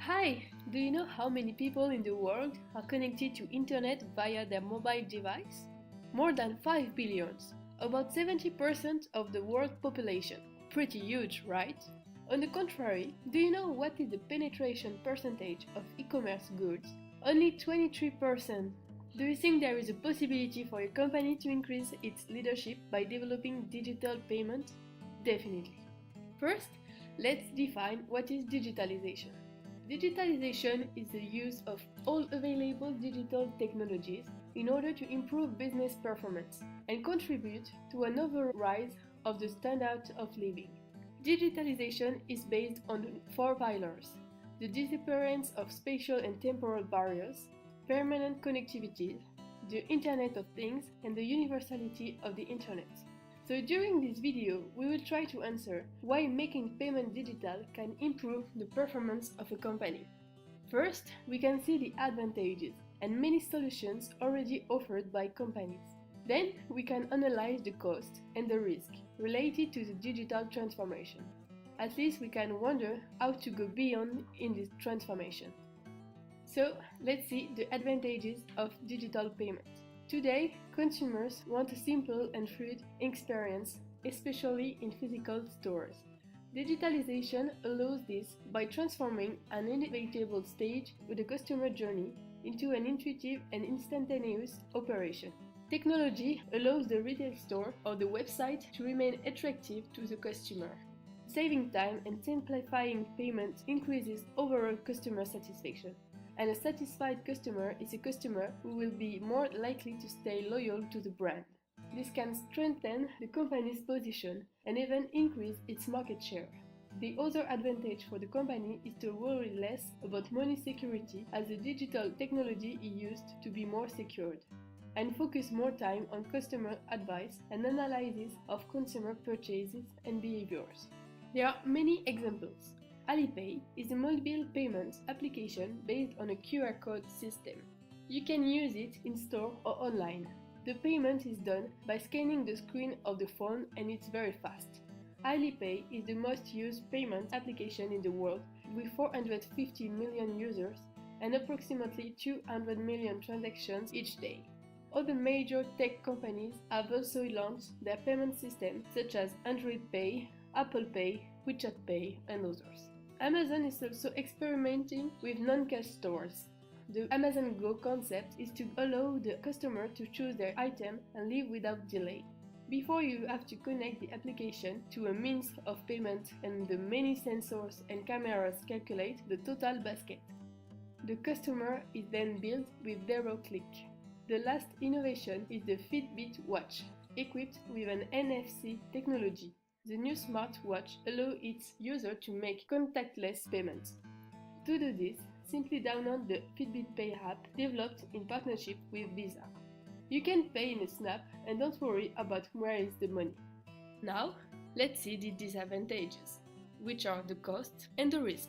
Hi! Do you know how many people in the world are connected to internet via their mobile device? More than 5 billion, about 70% of the world population. Pretty huge, right? On the contrary, do you know what is the penetration percentage of e-commerce goods? Only 23%. Do you think there is a possibility for your company to increase its leadership by developing digital payment? Definitely. First, let's define what is digitalization. Digitalization is the use of all available digital technologies in order to improve business performance and contribute to an overall rise of the standard of living. Digitalization is based on four pillars: the disappearance of spatial and temporal barriers, permanent connectivity, the Internet of Things, and the universality of the Internet. So during this video, we will try to answer why making payment digital can improve the performance of a company. First, we can see the advantages and many solutions already offered by companies. Then, we can analyze the cost and the risk related to the digital transformation. At least we can wonder how to go beyond in this transformation. So, let's see the advantages of digital payment. Today, consumers want a simple and fluid experience, especially in physical stores. Digitalization allows this by transforming an inevitable stage with the customer journey into an intuitive and instantaneous operation. Technology allows the retail store or the website to remain attractive to the customer. Saving time and simplifying payment increases overall customer satisfaction. And a satisfied customer is a customer who will be more likely to stay loyal to the brand. This can strengthen the company's position and even increase its market share. The other advantage for the company is to worry less about money security, as the digital technology is used to be more secured, and focus more time on customer advice and analysis of consumer purchases and behaviors. There are many examples. Alipay is a mobile payment application based on a QR code system. You can use it in store or online. The payment is done by scanning the screen of the phone and it's very fast. Alipay is the most used payment application in the world with 450 million users and approximately 200 million transactions each day. Other major tech companies have also launched their payment systems such as Android Pay, Apple Pay, WeChat Pay, and others. Amazon is also experimenting with non-cash stores. The Amazon Go concept is to allow the customer to choose their item and leave without delay. Before you have to connect the application to a means of payment and the many sensors and cameras calculate the total basket. The customer is then billed with zero click. The last innovation is the Fitbit watch, equipped with an NFC technology. The new smartwatch allows its user to make contactless payments. To do this, simply download the Fitbit Pay app developed in partnership with Visa. You can pay in a snap and don't worry about where is the money. Now, let's see the disadvantages, which are the cost and the risk.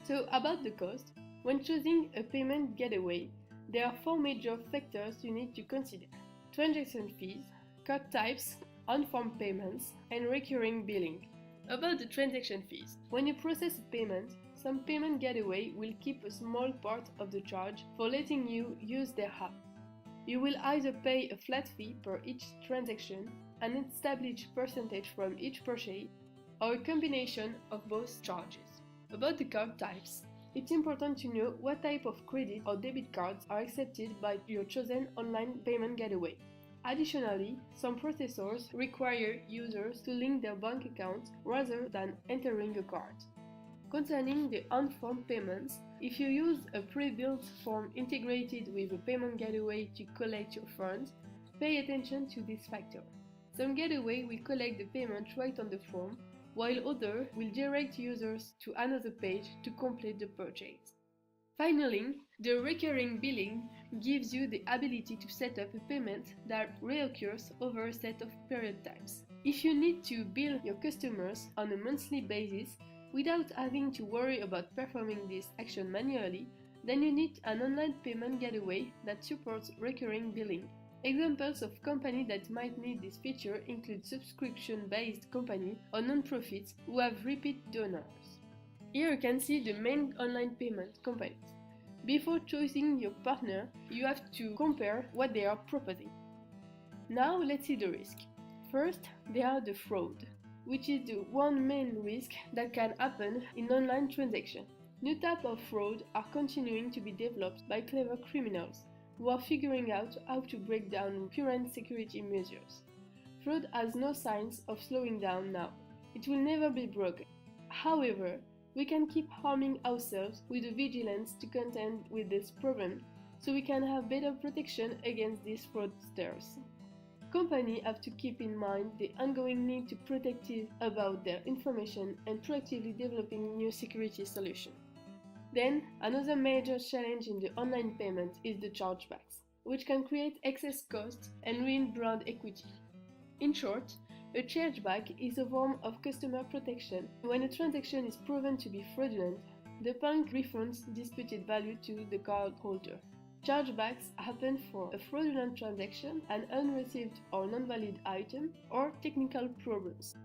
So about the cost, when choosing a payment gateway, there are four major factors you need to consider: transaction fees, card types, on-form payments, and recurring billing. About the transaction fees, when you process a payment, some payment gateway will keep a small part of the charge for letting you use their app. You will either pay a flat fee per each transaction, an established percentage from each purchase, or a combination of both charges. About the card types, it's important to know what type of credit or debit cards are accepted by your chosen online payment gateway. Additionally, some processors require users to link their bank account rather than entering a card. Concerning the on-form payments, if you use a pre-built form integrated with a payment gateway to collect your funds, pay attention to this factor. Some gateway will collect the payment right on the form, while others will direct users to another page to complete the purchase. Finally, the recurring billing gives you the ability to set up a payment that reoccurs over a set of period times. If you need to bill your customers on a monthly basis without having to worry about performing this action manually, then you need an online payment gateway that supports recurring billing. Examples of companies that might need this feature include subscription-based companies or non-profits who have repeat donors. Here you can see the main online payment companies. Before choosing your partner, you have to compare what they are proposing. Now let's see the risk. First, there are the fraud, which is the one main risk that can happen in online transactions. New types of fraud are continuing to be developed by clever criminals who are figuring out how to break down current security measures. Fraud has no signs of slowing down now. It will never be broken. However, we can keep harming ourselves with the vigilance to contend with this problem so we can have better protection against these fraudsters. Companies have to keep in mind the ongoing need to protect about their information and proactively developing new security solutions. Then, another major challenge in the online payment is the chargebacks, which can create excess costs and ruin brand equity. In short, a chargeback is a form of customer protection. When a transaction is proven to be fraudulent, the bank refunds disputed value to the cardholder. Chargebacks happen for a fraudulent transaction, an unreceived or non-valid item, or technical problems.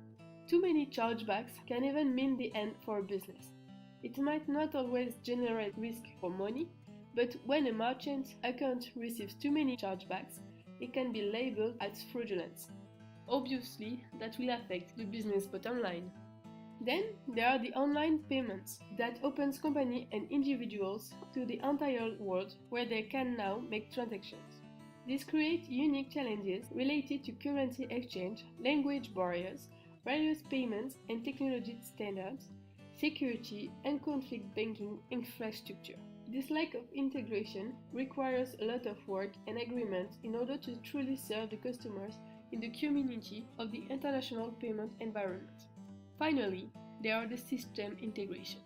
Too many chargebacks can even mean the end for a business. It might not always generate risk for money, but when a merchant account receives too many chargebacks, it can be labeled as fraudulent. Obviously, that will affect the business bottom line. Then there are the online payments that opens companies and individuals to the entire world where they can now make transactions. This creates unique challenges related to currency exchange, language barriers, various payments and technology standards, security and conflict banking infrastructure. This lack of integration requires a lot of work and agreement in order to truly serve the customers in the community of the international payment environment. Finally, there are the system integration.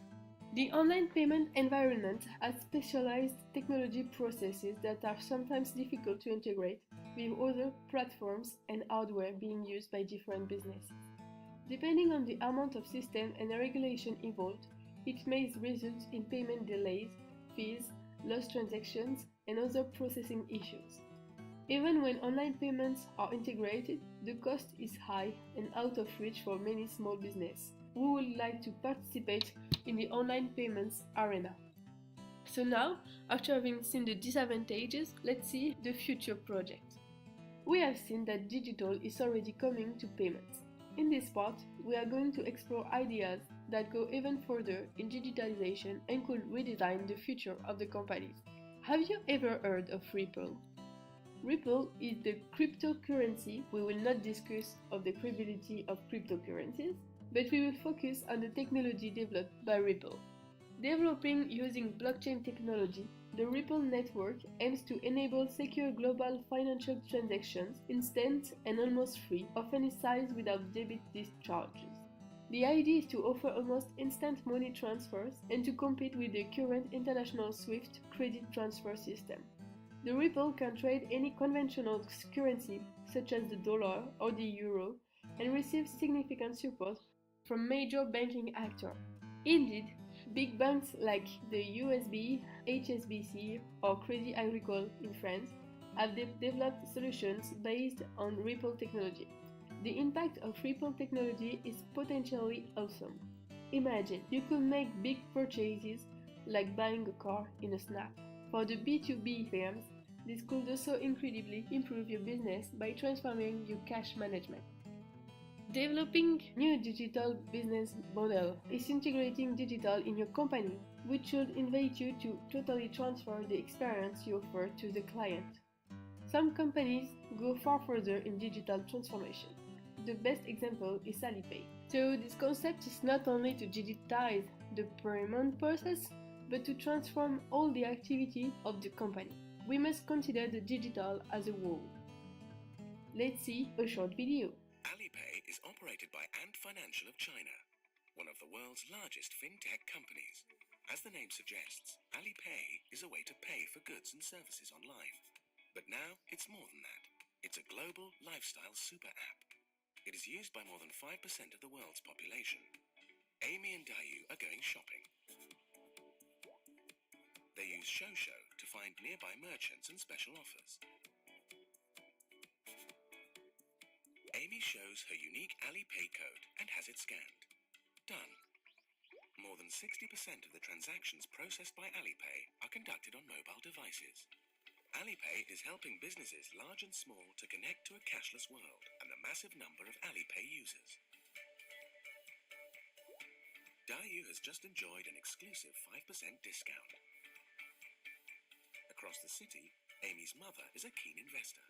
The online payment environment has specialized technology processes that are sometimes difficult to integrate with other platforms and hardware being used by different businesses. Depending on the amount of system and regulation involved, it may result in payment delays, fees, lost transactions, and other processing issues. Even when online payments are integrated, the cost is high and out of reach for many small businesses who would like to participate in the online payments arena. So now, after having seen the disadvantages, let's see the future project. We have seen that digital is already coming to payments. In this part, we are going to explore ideas that go even further in digitalization and could redesign the future of the companies. Have you ever heard of Ripple? Ripple is the cryptocurrency. We will not discuss of the credibility of cryptocurrencies, but we will focus on the technology developed by Ripple. Developing using blockchain technology, the Ripple network aims to enable secure global financial transactions, instant and almost free, of any size without debit discharges. The idea is to offer almost instant money transfers and to compete with the current international SWIFT credit transfer system. The Ripple can trade any conventional currency, such as the dollar or the euro, and receive significant support from major banking actors. Indeed, big banks like the USB, HSBC, or Crédit Agricole in France have developed solutions based on Ripple technology. The impact of Ripple technology is potentially awesome. Imagine you could make big purchases like buying a car in a snap. For the B2B firms, this could also incredibly improve your business by transforming your cash management. Developing new digital business model is integrating digital in your company, which should invite you to totally transfer the experience you offer to the client. Some companies go far further in digital transformation. The best example is Alipay. So this concept is not only to digitize the payment process, but to transform all the activity of the company. We must consider the digital as a whole. Let's see a short video. Alipay is operated by Ant Financial of China, one of the world's largest fintech companies. As the name suggests, Alipay is a way to pay for goods and services online. But now it's more than that. It's a global lifestyle super app. It is used by more than 5% of the world's population. Amy and Dayu are going shopping. They use Shosho to find nearby merchants and special offers. Amy shows her unique Alipay code and has it scanned. Done. more than 60% of the transactions processed by Alipay are conducted on mobile devices. Alipay is helping businesses large and small to connect to a cashless world and the massive number of Alipay users. Dayu has just enjoyed an exclusive 5% discount. Across the city, Amy's mother is a keen investor.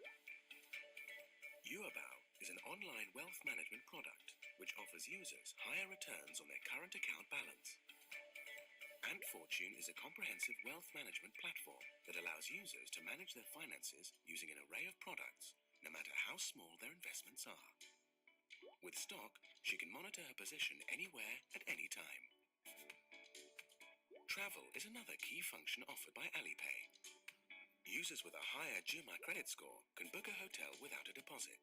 Yuebao is an online wealth management product which offers users higher returns on their current account balance. Ant Fortune is a comprehensive wealth management platform that allows users to manage their finances using an array of products, no matter how small their investments are. With stock, she can monitor her position anywhere at any time. Travel is another key function offered by Alipay. Users with a higher Juma credit score can book a hotel without a deposit.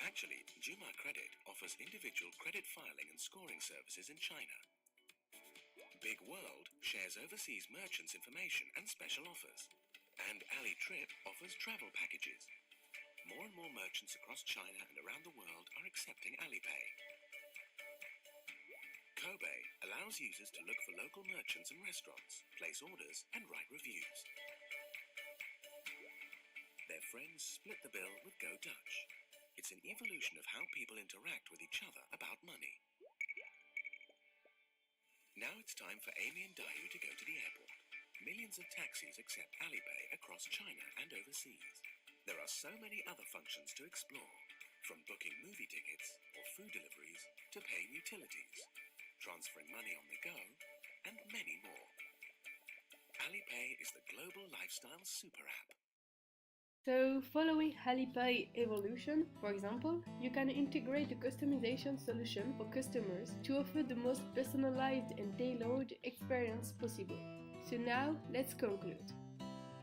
Actually, Juma Credit offers individual credit filing and scoring services in China. Big World shares overseas merchants' information and special offers. And AliTrip offers travel packages. More and more merchants across China and around the world are accepting Alipay. Kobe allows users to look for local merchants and restaurants, place orders, and write reviews. Their friends split the bill with Go Dutch. It's an evolution of how people interact with each other about money. Now it's time for Amy and Dayu to go to the airport. Millions of taxis accept Alipay across China and overseas. There are so many other functions to explore, from booking movie tickets or food deliveries to paying utilities, transferring money on the go, and many more. Alipay is the global lifestyle super app. So, following Alipay evolution, for example, you can integrate a customization solution for customers to offer the most personalized and tailored experience possible. So now, let's conclude.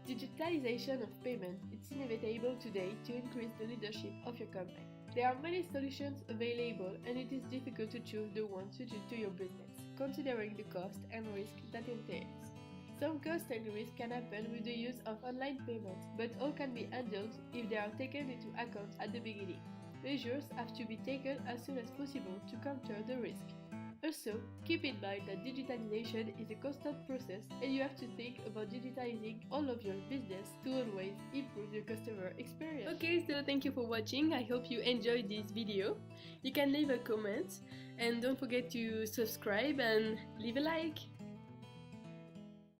Digitalization of payment is inevitable today to increase the leadership of your company. There are many solutions available and it is difficult to choose the one suited to your business, considering the cost and risk that entails. Some cost and risk can happen with the use of online payments, but all can be handled if they are taken into account at the beginning. Measures have to be taken as soon as possible to counter the risk. Also, keep in mind that digitalization is a constant process and you have to think about digitalizing all of your business to always improve your customer experience. Okay, so thank you for watching. I hope you enjoyed this video. You can leave a comment and don't forget to subscribe and leave a like.